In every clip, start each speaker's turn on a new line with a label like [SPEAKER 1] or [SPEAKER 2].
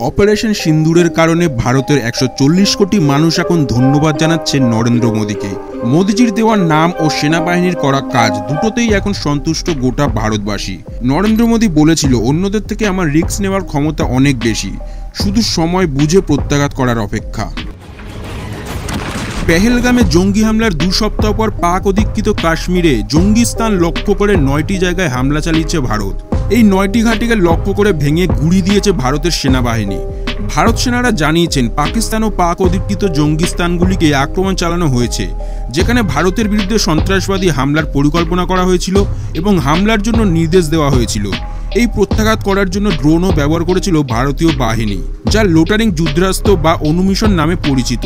[SPEAKER 1] Operation সিন্দুরের কারণে ভারতের 140 কোটি মানুষ এখন ধন্যবাদ জানাচ্ছে নরেন্দ্র মোদীকে। মোদীজির দেওয়ার নাম ও সেনাবাহিনীর করা কাজ দুটোতেই এখন সন্তুষ্ট গোটা ভারতবাসী। নরেন্দ্র মোদী বলেছিল, অন্যদের থেকে আমার রিস্ক নেওয়ার ক্ষমতা অনেক বেশি, শুধু সময় বুঝে প্রত্যাঘাত করার অপেক্ষা। পেহেলগামে জঙ্গি হামলার 2 সপ্তাহ পর পাক অধিকৃত কাশ্মীরে জঙ্গি স্থান লক্ষ্য করে 9টি জায়গায় হামলা চালিয়েছে ভারত। এই 9টি ঘাঁটিকে লক্ষ্য করে ভেঙে গুঁড়ি দিয়েছে ভারতের সেনাবাহিনী। ভারত সেনারা জানিয়েছেন, পাকিস্তান ও পাক অধিকৃত জঙ্গি স্থানগুলিকে আক্রমণ চালানো হয়েছে, যেখানে ভারতের বিরুদ্ধে সন্ত্রাসবাদী হামলার পরিকল্পনা করা হয়েছিল এবং হামলার জন্য নির্দেশ দেওয়া হয়েছিল। এই প্রত্যাঘাত করার জন্য ড্রোনও ব্যবহার করেছিল ভারতীয় বাহিনী, যা লোটারিং যুদ্ধাস্ত্র বা অনুমিশন নামে পরিচিত।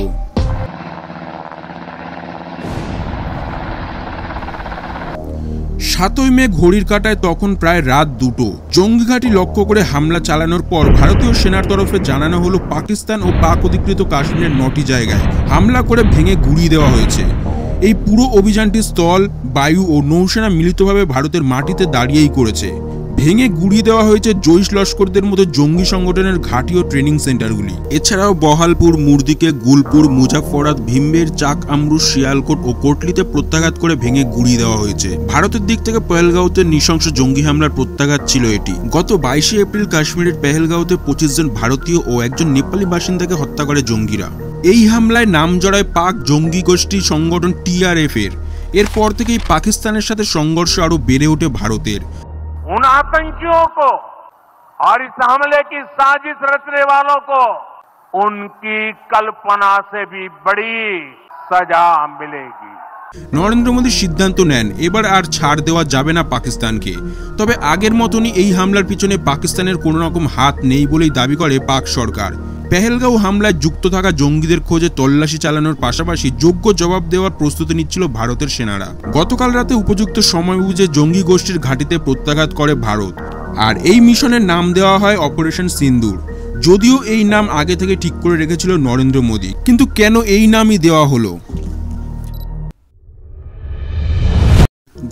[SPEAKER 1] 7ই মে ঘড়ির কাঁটায় তখন প্রায় রাত 2টো। জঙ্গি ঘাঁটি লক্ষ্য করে হামলা চালানোর পর ভারতীয় সেনার তরফে জানানো হলো, পাকিস্তান ও পাক অধিকৃত কাশ্মীরের 9টি জায়গায় হামলা করে ভেঙে গুঁড়িয়ে দেওয়া হয়েছে। এই পুরো অভিযানটি স্থল, বায়ু ও নৌসেনা মিলিতভাবে ভারতের মাটিতে দাঁড়িয়েই করেছে। ভেঙে গুঁড়িয়ে দেওয়া হয়েছে জৈশ লস্করদের মতো জঙ্গি সংগঠনের ঘাঁটি ও ট্রেনিং সেন্টারগুলি। এছাড়াও বহালপুর, মুর্দিকে, গুলপুর, মুজাফফরাবাদ, ভিমবের, চাক আমরু, শিয়ালকোট ও কোটলিতে প্রত্যাঘাত করে ভেঙে গুঁড়িয়ে দেওয়া হয়েছে। ভারতের দিক থেকে পেহেলগাঁওতে নৃশংস জঙ্গি হামলার প্রত্যাঘাত ছিল এটি। গত 22শে এপ্রিল কাশ্মীরের পেহেলগাঁওতে 25 জন ভারতীয় ও একজন নেপালি বাসিন্দাকে হত্যা করে জঙ্গিরা। এই হামলায় নাম জড়ায় পাক জঙ্গি গোষ্ঠী সংগঠন TRF এর। এরপর থেকেই পাকিস্তানের সাথে সংঘর্ষ আরও বেড়ে ওঠে ভারতের।
[SPEAKER 2] उन आतंकियों को और इस हमले की साजिश रचने वालों को उनकी कल्पना से भी बड़ी सजा मिलेगी।
[SPEAKER 1] নরেন্দ্র মোদী সিদ্ধান্ত নেন, এবার আর ছাড় দেওয়া যাবে না পাকিস্তানকে। তবে আগের মতনই এই হামলার পিছনে পাকিস্তানের কোনো রকম হাত নেই বলেই দাবি করে পাক সরকার। পেহেলগাঁও হামলায় যুক্ত থাকা জঙ্গিদের খোঁজে তল্লাশি চালানোর পাশাপাশি যোগ্য জবাব দেওয়ার প্রস্তুতি নিচ্ছিল ভারতের সেনারা। গতকাল রাতে উপযুক্ত সময় বুঝে জঙ্গি গোষ্ঠীর ঘাঁটিতে প্রত্যাঘাত করে ভারত, আর এই মিশনের নাম দেওয়া হয় অপারেশন সিন্দুর। যদিও এই নাম আগে থেকে ঠিক করে রেখেছিল নরেন্দ্র মোদী, কিন্তু কেন এই নামই দেওয়া হলো?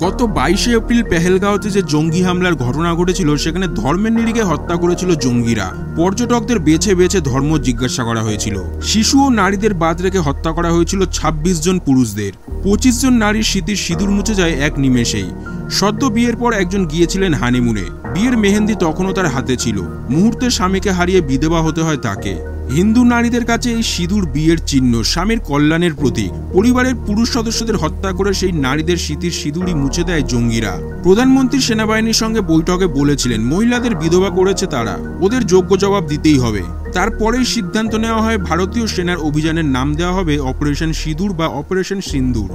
[SPEAKER 1] গত 22শে এপ্রিল পেহেলগাঁওতে যে জঙ্গি হামলার ঘটনা ঘটেছিল, সেখানে ধর্মের নিরিখে হত্যা করেছিল জঙ্গিরা। পর্যটকদের বেছে বেছে ধর্ম জিজ্ঞাসা করা হয়েছিল। শিশু ও নারীদের বাদ রেখে হত্যা করা হয়েছিল 26 জন পুরুষদের। 25 জন নারীর স্মৃতির সিঁদুর মুছে যায় এক নিমেষেই। সদ্য বিয়ের পর একজন গিয়েছিলেন হানিমুনে। বিয়ের মেহেন্দি তখনও তার হাতে ছিল। মুহূর্তে স্বামীকে হারিয়ে বিধবা হতে হয় তাকে। হিন্দু নারীদের কাছে এই সিঁদুর বিয়ের চিহ্ন, স্বামীর কল্যাণের প্রতীক। পরিবারের পুরুষ সদস্যদের হত্যা করে সেই নারীদের স্মৃতির সিঁদুরই মুছে দেয় জঙ্গিরা। প্রধানমন্ত্রী সেনাবাহিনীর সঙ্গে বৈঠকে বলেছিলেন, মহিলাদের বিধবা করেছে তারা, ওদের যোগ্য জবাব দিতেই হবে। তারপরেই সিদ্ধান্ত নেওয়া হয়, ভারতীয় সেনার অভিযানের নাম দেওয়া হবে অপারেশন সিঁদুর বা অপারেশন সিন্দুর।